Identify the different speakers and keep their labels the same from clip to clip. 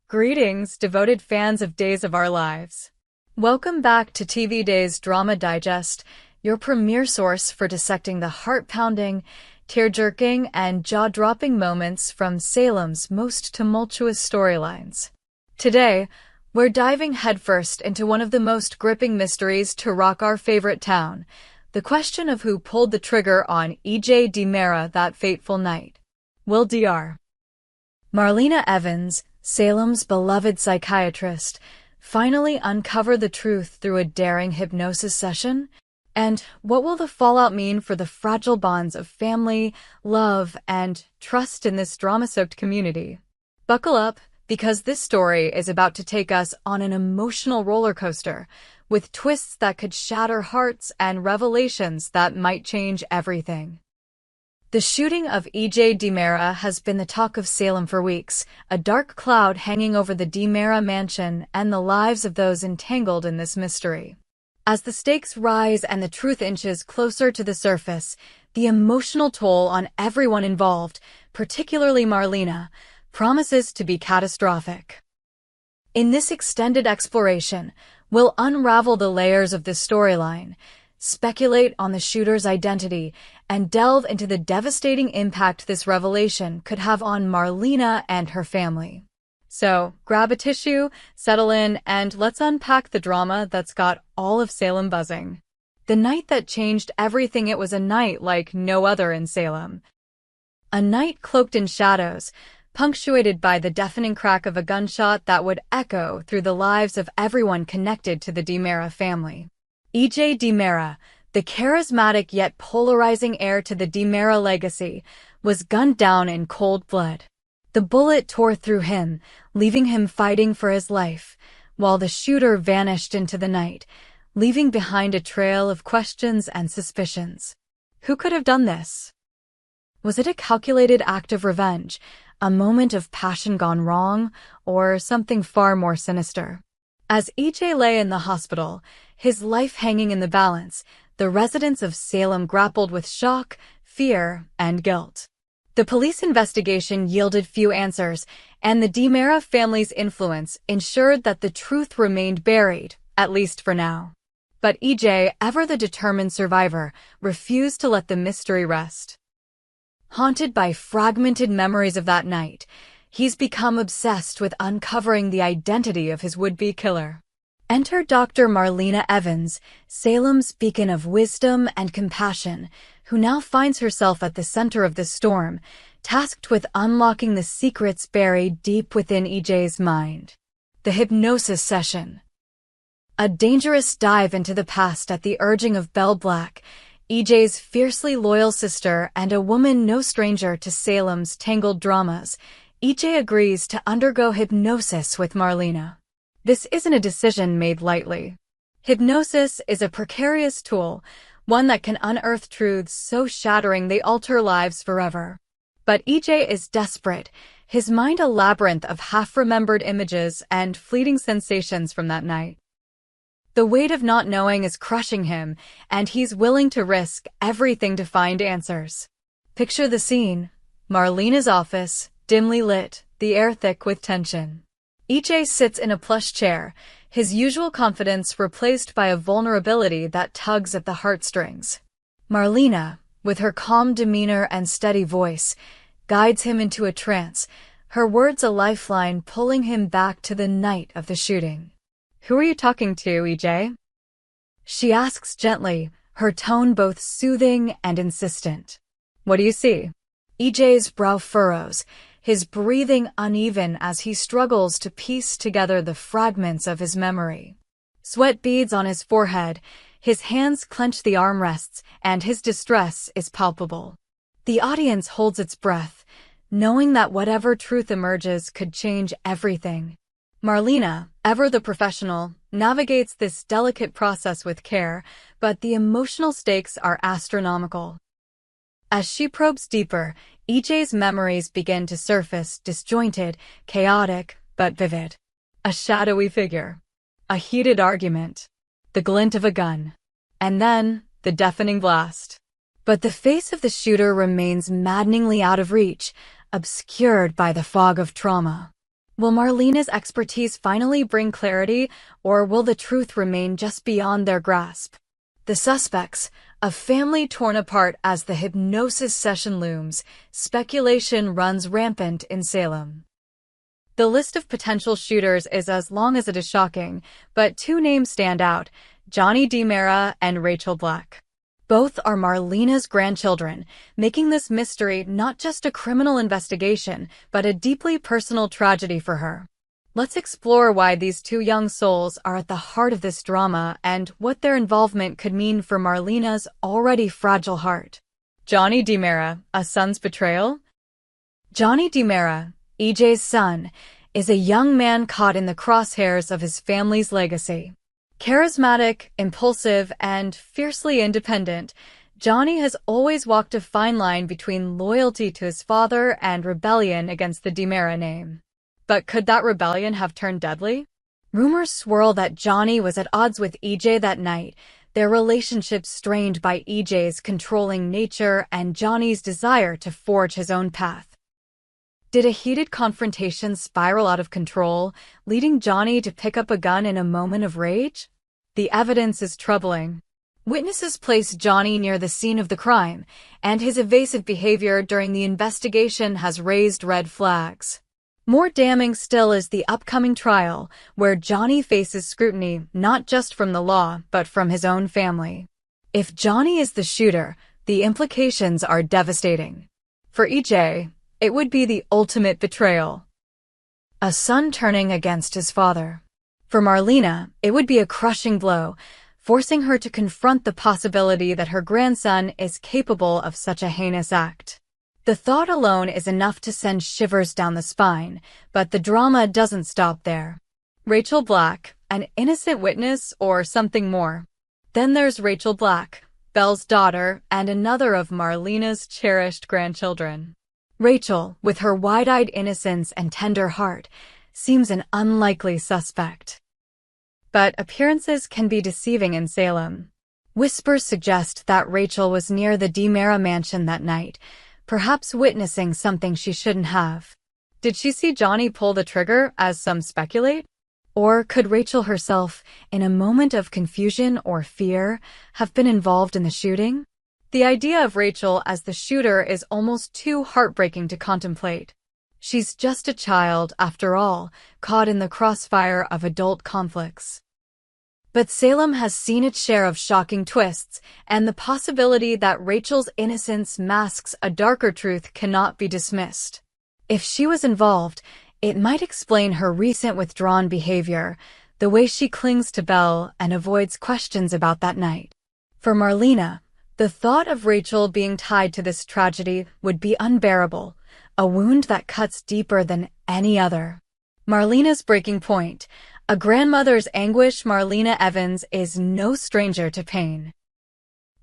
Speaker 1: Greetings, devoted fans of Days of Our Lives. Welcome back to TV Days Drama Digest, your premier source for dissecting the heart-pounding, tear-jerking, and jaw-dropping moments from Salem's most tumultuous storylines. Today, we're diving headfirst into one of the most gripping mysteries to rock our favorite town, the question of who pulled the trigger on EJ DiMera that fateful night. Will Dr. Marlena Evans, Salem's beloved psychiatrist, finally uncover the truth through a daring hypnosis session? And what will the fallout mean for the fragile bonds of family, love, and trust in this drama-soaked community? Buckle up, because this story is about to take us on an emotional roller coaster, with twists that could shatter hearts and revelations that might change everything. The shooting of EJ DiMera has been the talk of Salem for weeks, a dark cloud hanging over the DiMera mansion and the lives of those entangled in this mystery. As the stakes rise and the truth inches closer to the surface, the emotional toll on everyone involved, particularly Marlena, promises to be catastrophic. In this extended exploration, we'll unravel the layers of this storyline, speculate on the shooter's identity, and delve into the devastating impact this revelation could have on Marlena and her family. So, grab a tissue, settle in, and let's unpack the drama that's got all of Salem buzzing. The night that changed everything. It was a night like no other in Salem. A night cloaked in shadows, punctuated by the deafening crack of a gunshot that would echo through the lives of everyone connected to the DiMera family. EJ DiMera, the charismatic yet polarizing heir to the DiMera legacy, was gunned down in cold blood. The bullet tore through him, leaving him fighting for his life, while the shooter vanished into the night, leaving behind a trail of questions and suspicions. Who could have done this? Was it a calculated act of revenge, a moment of passion gone wrong, or something far more sinister? As EJ lay in the hospital, his life hanging in the balance, the residents of Salem grappled with shock, fear, and guilt. The police investigation yielded few answers, and the DiMera family's influence ensured that the truth remained buried, at least for now. But EJ, ever the determined survivor, refused to let the mystery rest. Haunted by fragmented memories of that night, he's become obsessed with uncovering the identity of his would-be killer. Enter Dr. Marlena Evans, Salem's beacon of wisdom and compassion, who now finds herself at the center of the storm, tasked with unlocking the secrets buried deep within EJ's mind. The hypnosis session. A dangerous dive into the past at the urging of Belle Black, EJ's fiercely loyal sister and a woman no stranger to Salem's tangled dramas. EJ agrees to undergo hypnosis with Marlena. This isn't a decision made lightly. Hypnosis is a precarious tool, one that can unearth truths so shattering they alter lives forever. But EJ is desperate, his mind a labyrinth of half-remembered images and fleeting sensations from that night. The weight of not knowing is crushing him, and he's willing to risk everything to find answers. Picture the scene: Marlena's office, dimly lit, the air thick with tension. EJ sits in a plush chair, his usual confidence replaced by a vulnerability that tugs at the heartstrings. Marlena, with her calm demeanor and steady voice, guides him into a trance, her words a lifeline pulling him back to the night of the shooting. "Who are you talking to, EJ?" she asks gently, her tone both soothing and insistent. "What do you see?" EJ's brow furrows, his breathing uneven as he struggles to piece together the fragments of his memory. Sweat beads on his forehead, his hands clench the armrests, and his distress is palpable. The audience holds its breath, knowing that whatever truth emerges could change everything. Marlena, ever the professional, navigates this delicate process with care, but the emotional stakes are astronomical. As she probes deeper, EJ's memories begin to surface, disjointed, chaotic, but vivid. A shadowy figure, a heated argument, the glint of a gun, and then the deafening blast. But the face of the shooter remains maddeningly out of reach, obscured by the fog of trauma. Will Marlena's expertise finally bring clarity, or will the truth remain just beyond their grasp? The suspects, a family torn apart as the hypnosis session looms, speculation runs rampant in Salem. The list of potential shooters is as long as it is shocking, but two names stand out: Johnny DiMera and Rachel Black. Both are Marlena's grandchildren, making this mystery not just a criminal investigation, but a deeply personal tragedy for her. Let's explore why these two young souls are at the heart of this drama and what their involvement could mean for Marlena's already fragile heart. Johnny DiMera, a son's betrayal? Johnny DiMera, EJ's son, is a young man caught in the crosshairs of his family's legacy. Charismatic, impulsive, and fiercely independent, Johnny has always walked a fine line between loyalty to his father and rebellion against the DiMera name. But could that rebellion have turned deadly? Rumors swirl that Johnny was at odds with EJ that night, their relationship strained by EJ's controlling nature and Johnny's desire to forge his own path. Did a heated confrontation spiral out of control, leading Johnny to pick up a gun in a moment of rage? The evidence is troubling. Witnesses place Johnny near the scene of the crime, and his evasive behavior during the investigation has raised red flags. More damning still is the upcoming trial, where Johnny faces scrutiny not just from the law, but from his own family. If Johnny is the shooter, the implications are devastating. For EJ, it would be the ultimate betrayal. A son turning against his father. For Marlena, it would be a crushing blow, forcing her to confront the possibility that her grandson is capable of such a heinous act. The thought alone is enough to send shivers down the spine, but the drama doesn't stop there. Rachel Black, an innocent witness or something more? Then there's Rachel Black, Belle's daughter and another of Marlena's cherished grandchildren. Rachel, with her wide-eyed innocence and tender heart, seems an unlikely suspect. But appearances can be deceiving in Salem. Whispers suggest that Rachel was near the DiMera mansion that night, perhaps witnessing something she shouldn't have. Did she see Johnny pull the trigger, as some speculate? Or could Rachel herself, in a moment of confusion or fear, have been involved in the shooting? The idea of Rachel as the shooter is almost too heartbreaking to contemplate. She's just a child, after all, caught in the crossfire of adult conflicts. But Salem has seen its share of shocking twists, and the possibility that Rachel's innocence masks a darker truth cannot be dismissed. If she was involved, it might explain her recent withdrawn behavior, the way she clings to Belle and avoids questions about that night. For Marlena, the thought of Rachel being tied to this tragedy would be unbearable, a wound that cuts deeper than any other. Marlena's breaking point. A grandmother's anguish. Marlena Evans is no stranger to pain.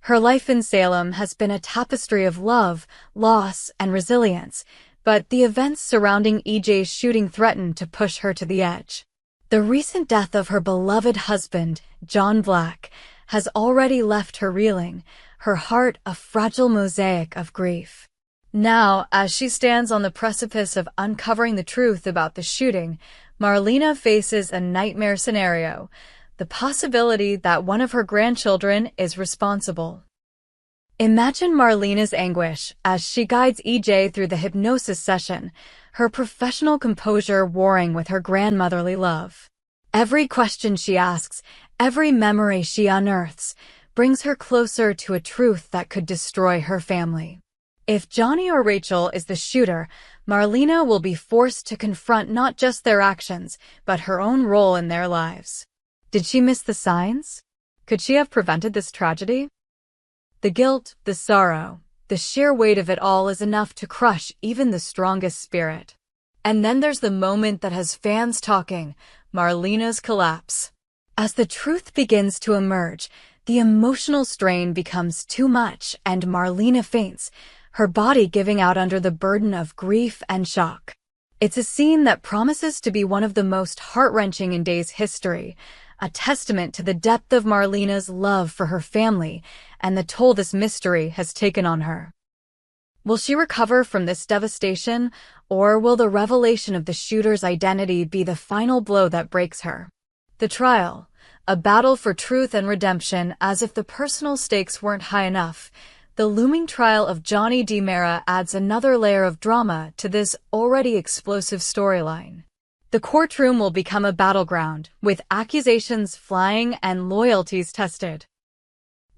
Speaker 1: Her life in Salem has been a tapestry of love, loss, and resilience, but the events surrounding EJ's shooting threaten to push her to the edge. The recent death of her beloved husband, John Black, has already left her reeling, her heart a fragile mosaic of grief. Now, as she stands on the precipice of uncovering the truth about the shooting, Marlena faces a nightmare scenario, the possibility that one of her grandchildren is responsible. Imagine Marlena's anguish as she guides EJ through the hypnosis session, her professional composure warring with her grandmotherly love. Every question she asks, every memory she unearths, brings her closer to a truth that could destroy her family. If Johnny or Rachel is the shooter, Marlena will be forced to confront not just their actions, but her own role in their lives. Did she miss the signs? Could she have prevented this tragedy? The guilt, the sorrow, the sheer weight of it all is enough to crush even the strongest spirit. And then there's the moment that has fans talking, Marlena's collapse. As the truth begins to emerge, the emotional strain becomes too much and Marlena faints, her body giving out under the burden of grief and shock. It's a scene that promises to be one of the most heart-wrenching in Day's history, a testament to the depth of Marlena's love for her family and the toll this mystery has taken on her. Will she recover from this devastation, or will the revelation of the shooter's identity be the final blow that breaks her? The trial, a battle for truth and redemption. As if the personal stakes weren't high enough, the looming trial of Johnny DiMera adds another layer of drama to this already explosive storyline. The courtroom will become a battleground, with accusations flying and loyalties tested.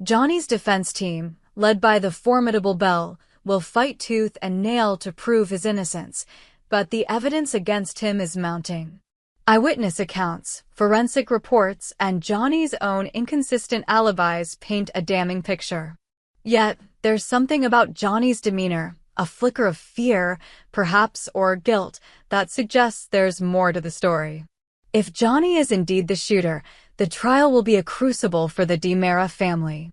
Speaker 1: Johnny's defense team, led by the formidable Belle, will fight tooth and nail to prove his innocence, but the evidence against him is mounting. Eyewitness accounts, forensic reports, and Johnny's own inconsistent alibis paint a damning picture. Yet, there's something about Johnny's demeanor, a flicker of fear, perhaps, or guilt, that suggests there's more to the story. If Johnny is indeed the shooter, the trial will be a crucible for the DiMera family.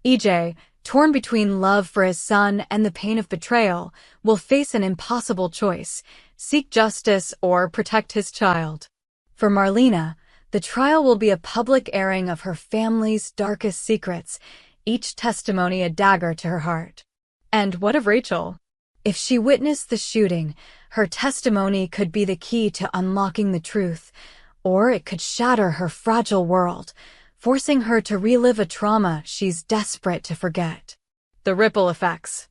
Speaker 1: EJ, torn between love for his son and the pain of betrayal, will face an impossible choice: seek justice or protect his child. For Marlena, the trial will be a public airing of her family's darkest secrets, each testimony a dagger to her heart. And what of Rachel? If she witnessed the shooting, her testimony could be the key to unlocking the truth, or it could shatter her fragile world, forcing her to relive a trauma she's desperate to forget. The ripple effects.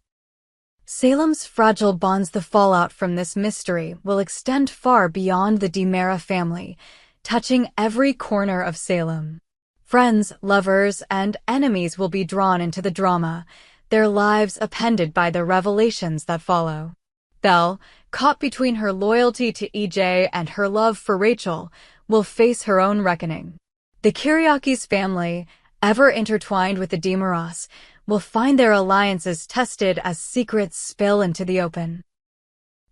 Speaker 1: Salem's fragile bonds. The fallout from this mystery will extend far beyond the DiMera family, touching every corner of Salem. Friends, lovers, and enemies will be drawn into the drama, their lives upended by the revelations that follow. Belle, caught between her loyalty to EJ and her love for Rachel, will face her own reckoning. The Kyriakis family, ever intertwined with the DiMeras, will find their alliances tested as secrets spill into the open.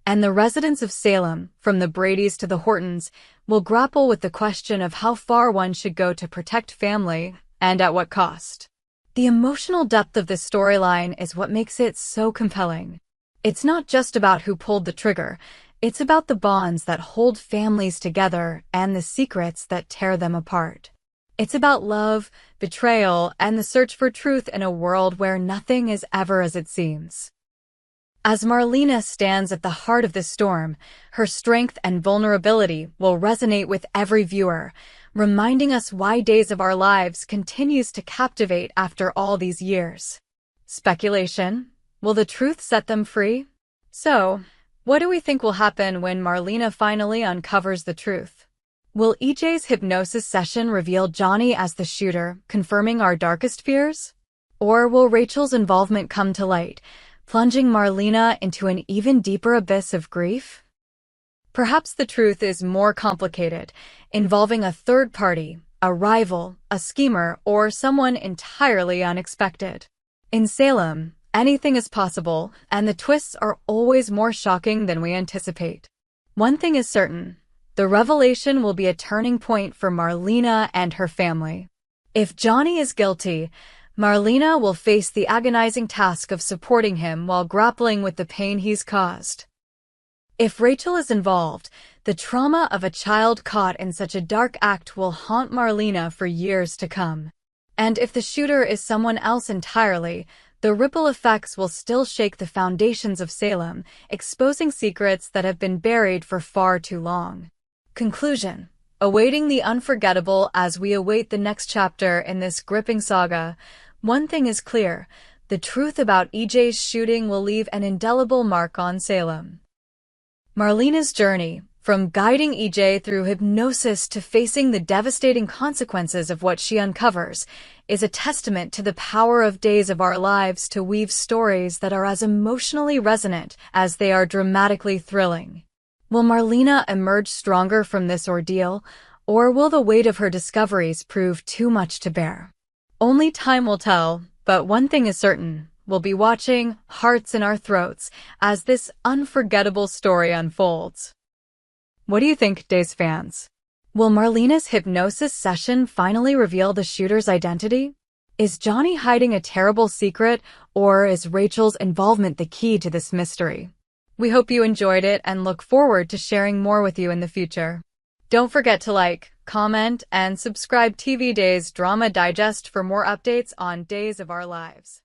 Speaker 1: And the residents of Salem, from the Bradys to the Hortons, will grapple with the question of how far one should go to protect family, and at what cost. The emotional depth of this storyline is what makes it so compelling. It's not just about who pulled the trigger, it's about the bonds that hold families together and the secrets that tear them apart. It's about love, betrayal, and the search for truth in a world where nothing is ever as it seems. As Marlena stands at the heart of this storm, her strength and vulnerability will resonate with every viewer, reminding us why Days of Our Lives continues to captivate after all these years. Speculation? Will the truth set them free? So, what do we think will happen when Marlena finally uncovers the truth? Will EJ's hypnosis session reveal Johnny as the shooter, confirming our darkest fears? Or will Rachel's involvement come to light, plunging Marlena into an even deeper abyss of grief? Perhaps the truth is more complicated, involving a third party, a rival, a schemer, or someone entirely unexpected. In Salem, anything is possible, and the twists are always more shocking than we anticipate. One thing is certain: the revelation will be a turning point for Marlena and her family. If Johnny is guilty, Marlena will face the agonizing task of supporting him while grappling with the pain he's caused. If Rachel is involved, the trauma of a child caught in such a dark act will haunt Marlena for years to come. And if the shooter is someone else entirely, the ripple effects will still shake the foundations of Salem, exposing secrets that have been buried for far too long. Conclusion. Awaiting the unforgettable as we await the next chapter in this gripping saga, one thing is clear: the truth about EJ's shooting will leave an indelible mark on Salem. Marlena's journey, from guiding EJ through hypnosis to facing the devastating consequences of what she uncovers, is a testament to the power of Days of Our Lives to weave stories that are as emotionally resonant as they are dramatically thrilling. Will Marlena emerge stronger from this ordeal, or will the weight of her discoveries prove too much to bear? Only time will tell, but one thing is certain: we'll be watching, hearts in our throats, as this unforgettable story unfolds. What do you think, Days fans? Will Marlena's hypnosis session finally reveal the shooter's identity? Is Johnny hiding a terrible secret, or is Rachel's involvement the key to this mystery? We hope you enjoyed it and look forward to sharing more with you in the future. Don't forget to like, comment, and subscribe TV Days Drama Digest for more updates on Days of Our Lives.